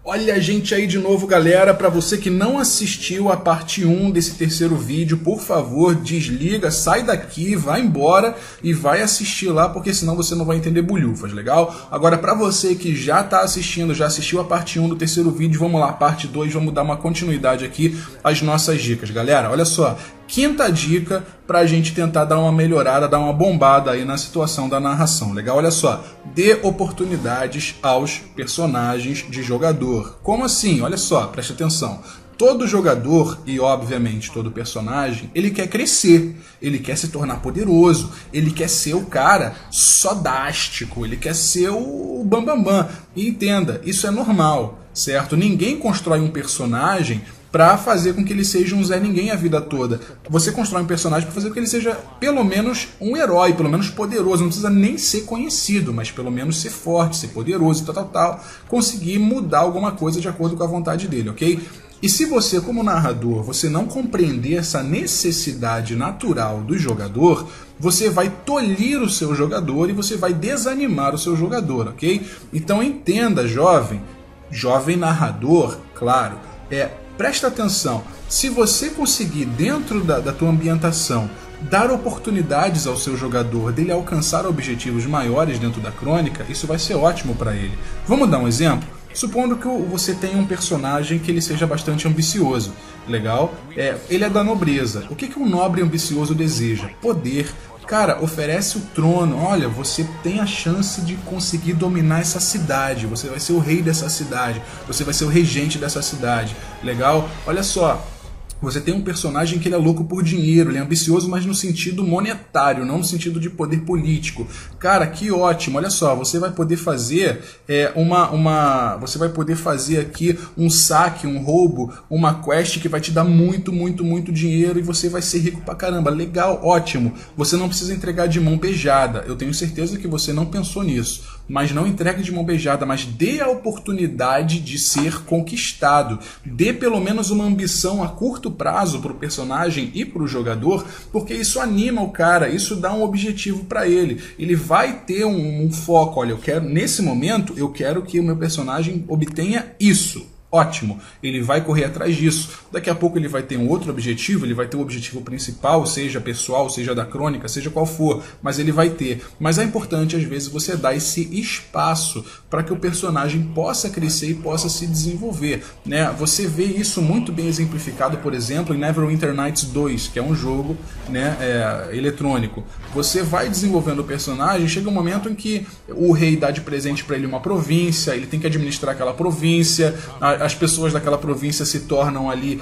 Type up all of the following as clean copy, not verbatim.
Olha a gente aí de novo, galera. Para você que não assistiu a parte 1 desse terceiro vídeo, por favor, desliga, sai daqui, vai embora e vai assistir lá, porque senão você não vai entender bolhufas, legal? Agora, para você que já está assistindo, já assistiu a parte 1 do terceiro vídeo, vamos lá, parte 2, vamos dar uma continuidade aqui às nossas dicas. Galera, olha só, quinta dica para a gente tentar dar uma melhorada, dar uma bombada aí na situação da narração, legal? Olha só, dê oportunidades aos personagens de jogador. Como assim? Olha só, preste atenção. Todo jogador e, obviamente, todo personagem, ele quer crescer, ele quer se tornar poderoso, ele quer ser o cara sodástico, ele quer ser o bambambam. E entenda, isso é normal, certo? Ninguém constrói um personagem para fazer com que ele seja um Zé Ninguém a vida toda. Você constrói um personagem para fazer com que ele seja pelo menos um herói, pelo menos poderoso. Não precisa nem ser conhecido, mas pelo menos ser forte, ser poderoso, tal. Conseguir mudar alguma coisa de acordo com a vontade dele, ok? E se você, como narrador, você não compreender essa necessidade natural do jogador, você vai tolir o seu jogador e você vai desanimar o seu jogador, ok? Então entenda, jovem narrador, claro, presta atenção, se você conseguir, dentro da tua ambientação, dar oportunidades ao seu jogador dele alcançar objetivos maiores dentro da crônica, isso vai ser ótimo para ele. Vamos dar um exemplo? Supondo que você tenha um personagem que ele seja bastante ambicioso, legal? Ele é da nobreza. O que um nobre ambicioso deseja? Poder. Cara, oferece o trono, olha, você tem a chance de conseguir dominar essa cidade, você vai ser o rei dessa cidade, você vai ser o regente dessa cidade, legal? Olha só, você tem um personagem que ele é louco por dinheiro, ele é ambicioso, mas no sentido monetário, não no sentido de poder político. Cara, que ótimo, olha só, você vai poder fazer você vai poder fazer aqui um saque, um roubo, uma quest que vai te dar muito dinheiro e você vai ser rico pra caramba. Legal, ótimo. Você não precisa entregar de mão beijada. Eu tenho certeza que você não pensou nisso. Mas não entregue de mão beijada, mas dê a oportunidade de ser conquistado. Dê pelo menos uma ambição a curto prazo para o personagem e para o jogador, porque isso anima o cara, isso dá um objetivo para ele. Ele vai ter um foco, olha, nesse momento eu quero que o meu personagem obtenha isso. Ótimo, ele vai correr atrás disso. Daqui a pouco ele vai ter um outro objetivo, ele vai ter o objetivo principal, seja pessoal, seja da crônica, seja qual for, mas ele vai ter. Mas é importante às vezes você dar esse espaço para que o personagem possa crescer e possa se desenvolver, né? Você vê isso muito bem exemplificado, por exemplo, em Neverwinter Nights 2, que é um jogo, né, eletrônico. Você vai desenvolvendo o personagem, chega um momento em que o rei dá de presente para ele uma província, ele tem que administrar aquela província, as pessoas daquela província se tornam ali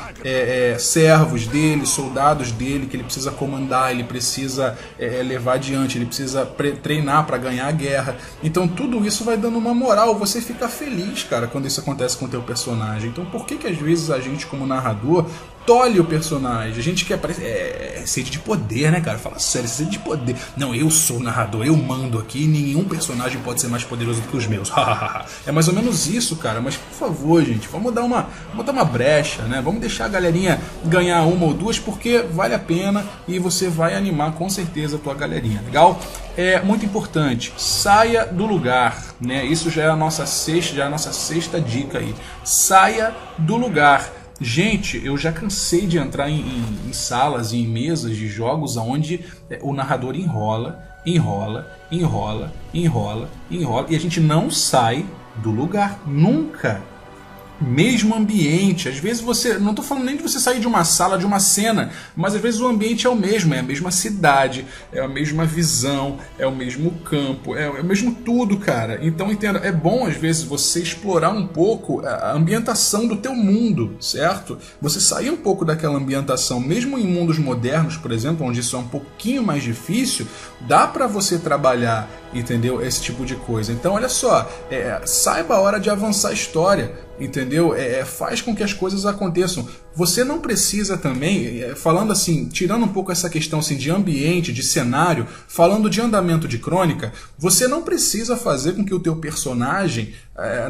servos dele, soldados dele, que ele precisa comandar, ele precisa levar adiante, ele precisa treinar para ganhar a guerra. Então tudo isso vai dando uma moral, você fica feliz, cara, quando isso acontece com o teu personagem. Então por que às vezes a gente, como narrador, tolhe o personagem? A gente quer sede de poder, né, cara? Fala sério, sede de poder. Não, eu sou o narrador, eu mando aqui, nenhum personagem pode ser mais poderoso do que os meus. É mais ou menos isso, cara. Mas por favor, gente, vamos dar uma brecha, né? Vamos deixar a galerinha ganhar uma ou duas, porque vale a pena e você vai animar com certeza a tua galerinha, legal? É muito importante, saia do lugar, né? Isso já é a nossa sexta dica aí. Saia do lugar. Gente, eu já cansei de entrar em salas e em mesas de jogos onde o narrador enrola e a gente não sai do lugar, nunca. Mesmo ambiente, às vezes você, não estou falando nem de você sair de uma sala, de uma cena, mas às vezes o ambiente é o mesmo, é a mesma cidade, é a mesma visão, é o mesmo campo, é o mesmo tudo, cara. Então entenda, é bom às vezes você explorar um pouco a ambientação do teu mundo, certo? Você sair um pouco daquela ambientação, mesmo em mundos modernos, por exemplo, onde isso é um pouquinho mais difícil, dá para você trabalhar, entendeu? Esse tipo de coisa. Então olha só, saiba a hora de avançar a história, entendeu? Faz com que as coisas aconteçam. você não precisa também, falando assim, tirando um pouco essa questão assim, de ambiente, de cenário, falando de andamento de crônica, você não precisa fazer com que o teu personagem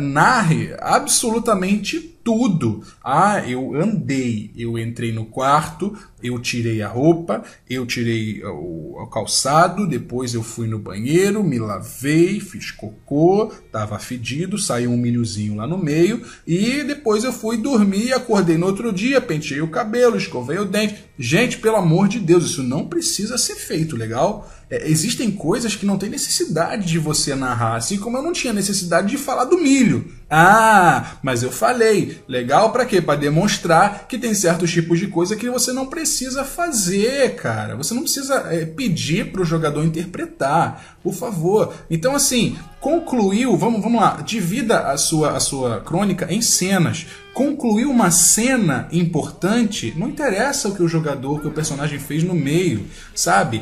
narre absolutamente tudo. Ah, eu andei, eu entrei no quarto, eu tirei a roupa, eu tirei o calçado, depois eu fui no banheiro, me lavei, fiz cocô, tava fedido, saiu um milhozinho lá no meio, e depois eu fui dormir, acordei no outro dia, penteei o cabelo, escovei o dente. Gente, pelo amor de Deus, isso não precisa ser feito, legal? Existem coisas que não tem necessidade de você narrar, assim como eu não tinha necessidade de falar do milho. Ah, mas eu falei. Legal pra quê? Pra demonstrar que tem certos tipos de coisa que você não precisa fazer, cara. Você não precisa pedir pro jogador interpretar, por favor. Então, assim, concluiu, vamos lá, divida a sua crônica em cenas. Concluiu uma cena importante, não interessa o que o jogador, o que o personagem fez no meio, sabe?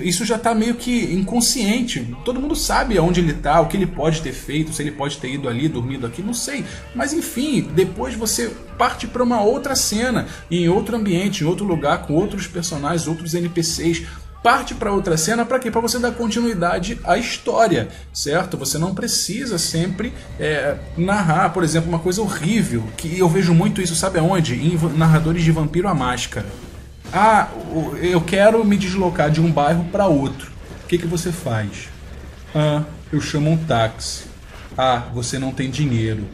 Isso já está meio que inconsciente. Todo mundo sabe aonde ele está, o que ele pode ter feito, se ele pode ter ido ali, dormido aqui, não sei. Mas enfim, depois você parte para uma outra cena, em outro ambiente, em outro lugar, com outros personagens, outros NPCs. Parte para outra cena, para quê? Para você dar continuidade à história, certo? Você não precisa sempre narrar, por exemplo, uma coisa horrível, que eu vejo muito isso, sabe aonde? Em narradores de Vampiro à Máscara. Ah, eu quero me deslocar de um bairro para outro. O que você faz? Ah, eu chamo um táxi. Ah, você não tem dinheiro.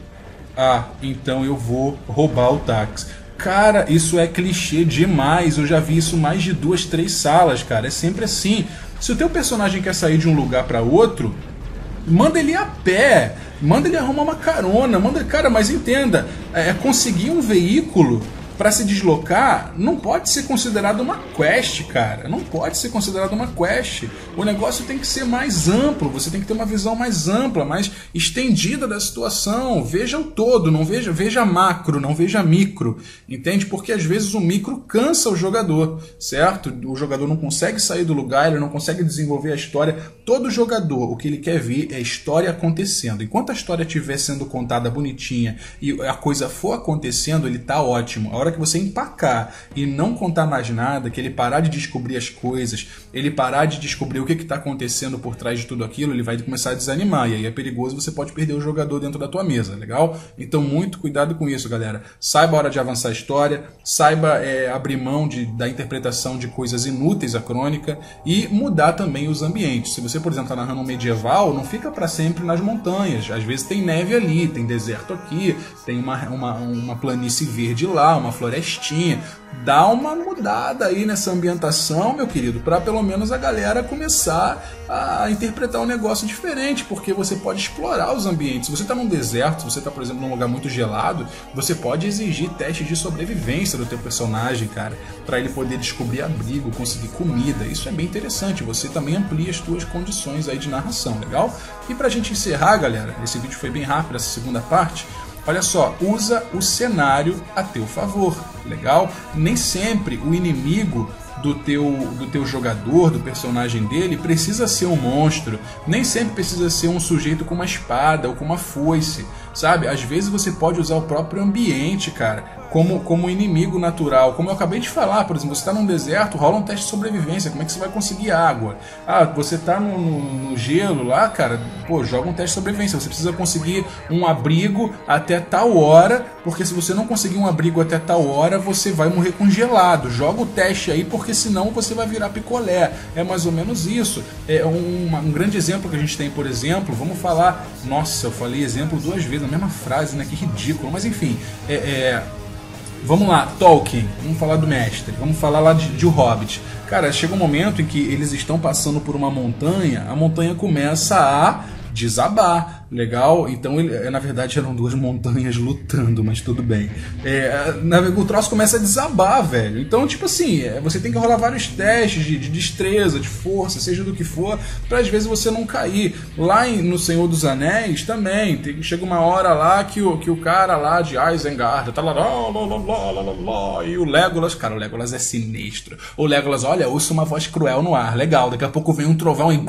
Ah, então eu vou roubar o táxi. Cara, isso é clichê demais. Eu já vi isso mais de 2, 3 salas, cara. É sempre assim. Se o teu personagem quer sair de um lugar para outro, manda ele a pé, manda ele arrumar uma carona, cara, mas entenda, conseguir um veículo para se deslocar não pode ser considerado uma quest, cara. Não pode ser considerado uma quest. O negócio tem que ser mais amplo. Você tem que ter uma visão mais ampla, mais estendida da situação. Veja o todo, não veja macro, não veja micro. Entende? Porque às vezes o micro cansa o jogador, certo? O jogador não consegue sair do lugar, ele não consegue desenvolver a história. Todo jogador, o que ele quer ver é a história acontecendo. Enquanto a história estiver sendo contada bonitinha e a coisa for acontecendo, ele tá ótimo. A hora que você empacar e não contar mais nada, que ele parar de descobrir as coisas, ele parar de descobrir o que está acontecendo por trás de tudo aquilo, ele vai começar a desanimar, e aí é perigoso, você pode perder o jogador dentro da tua mesa, legal? Então muito cuidado com isso, galera. Saiba a hora de avançar a história, saiba abrir mão da interpretação de coisas inúteis à crônica e mudar também os ambientes. Se você, por exemplo, está narrando um medieval, não fica para sempre nas montanhas. Às vezes tem neve ali, tem deserto aqui, tem uma planície verde lá, uma florestinha. Dá uma mudada aí nessa ambientação, meu querido, para pelo menos a galera começar a interpretar um negócio diferente, porque você pode explorar os ambientes. Se você está num deserto, se você está, por exemplo, num lugar muito gelado, você pode exigir testes de sobrevivência do teu personagem, cara, para ele poder descobrir abrigo, conseguir comida. Isso é bem interessante, você também amplia as tuas condições aí de narração, legal? E pra gente encerrar, galera, esse vídeo foi bem rápido, essa segunda parte. Olha só, usa o cenário a teu favor, legal? Nem sempre o inimigo do teu jogador, do personagem dele, precisa ser um monstro. Nem sempre precisa ser um sujeito com uma espada ou com uma foice, sabe? Às vezes você pode usar o próprio ambiente, cara, como inimigo natural. Como eu acabei de falar, por exemplo, você está num deserto, rola um teste de sobrevivência. Como é que você vai conseguir água? Ah, você está no gelo lá, cara, pô, joga um teste de sobrevivência. Você precisa conseguir um abrigo até tal hora, porque se você não conseguir um abrigo até tal hora, você vai morrer congelado. Joga o teste aí, porque senão você vai virar picolé. É mais ou menos isso. É um grande exemplo que a gente tem, por exemplo, vamos falar... Nossa, eu falei exemplo 2 vezes na mesma frase, né? Que ridículo. Mas enfim, vamos lá, Tolkien, vamos falar do mestre, vamos falar lá de O Hobbit. Cara, chega um momento em que eles estão passando por uma montanha, a montanha começa a desabar, legal? Então, na verdade, eram 2 montanhas lutando, mas tudo bem. O troço começa a desabar, velho. Então, tipo assim, você tem que rolar vários testes de destreza, de força, seja do que for, pra às vezes você não cair. Lá no Senhor dos Anéis também, chega uma hora lá que o cara lá de Isengard tá lá, e o Legolas, cara, o Legolas é sinistro. O Legolas, olha, ouço uma voz cruel no ar, legal, daqui a pouco vem um trovão e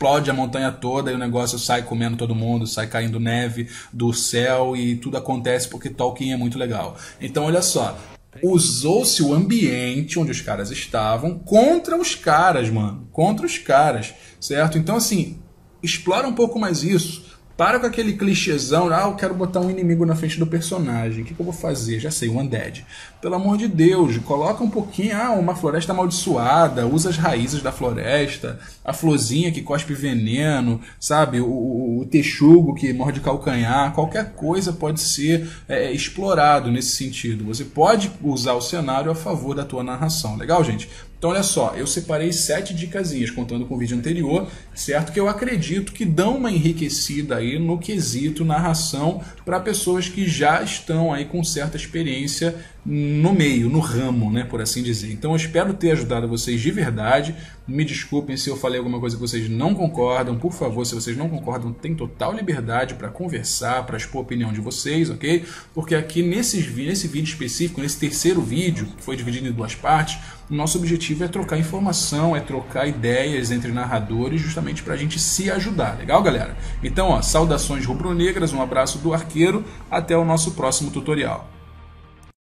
explode a montanha toda e o negócio sai comendo todo mundo, sai caindo neve do céu e tudo acontece porque Tolkien é muito legal. Então olha só, usou-se o ambiente onde os caras estavam contra os caras, mano, contra os caras, certo? Então assim, explora um pouco mais isso. Para com aquele clichêzão, eu quero botar um inimigo na frente do personagem. O que eu vou fazer? Já sei, o Undead. Pelo amor de Deus, coloca um pouquinho, uma floresta amaldiçoada, usa as raízes da floresta, a florzinha que cospe veneno, sabe? O texugo que morde calcanhar, qualquer coisa pode ser explorado nesse sentido. Você pode usar o cenário a favor da tua narração. Legal, gente? Então olha só, eu separei 7 dicasinhas, contando com o vídeo anterior, certo? Que eu acredito que dão uma enriquecida aí no quesito narração para pessoas que já estão aí com certa experiência no meio, no ramo, né, por assim dizer. Então eu espero ter ajudado vocês de verdade. Me desculpem se eu falei alguma coisa que vocês não concordam. Por favor, se vocês não concordam, tem total liberdade para conversar, para expor a opinião de vocês, ok? Porque aqui nesse vídeo específico, nesse terceiro vídeo, que foi dividido em 2 partes, o nosso objetivo é trocar informação, é trocar ideias entre narradores, justamente para a gente se ajudar. Legal, galera? Então, saudações rubro-negras, um abraço do arqueiro, até o nosso próximo tutorial.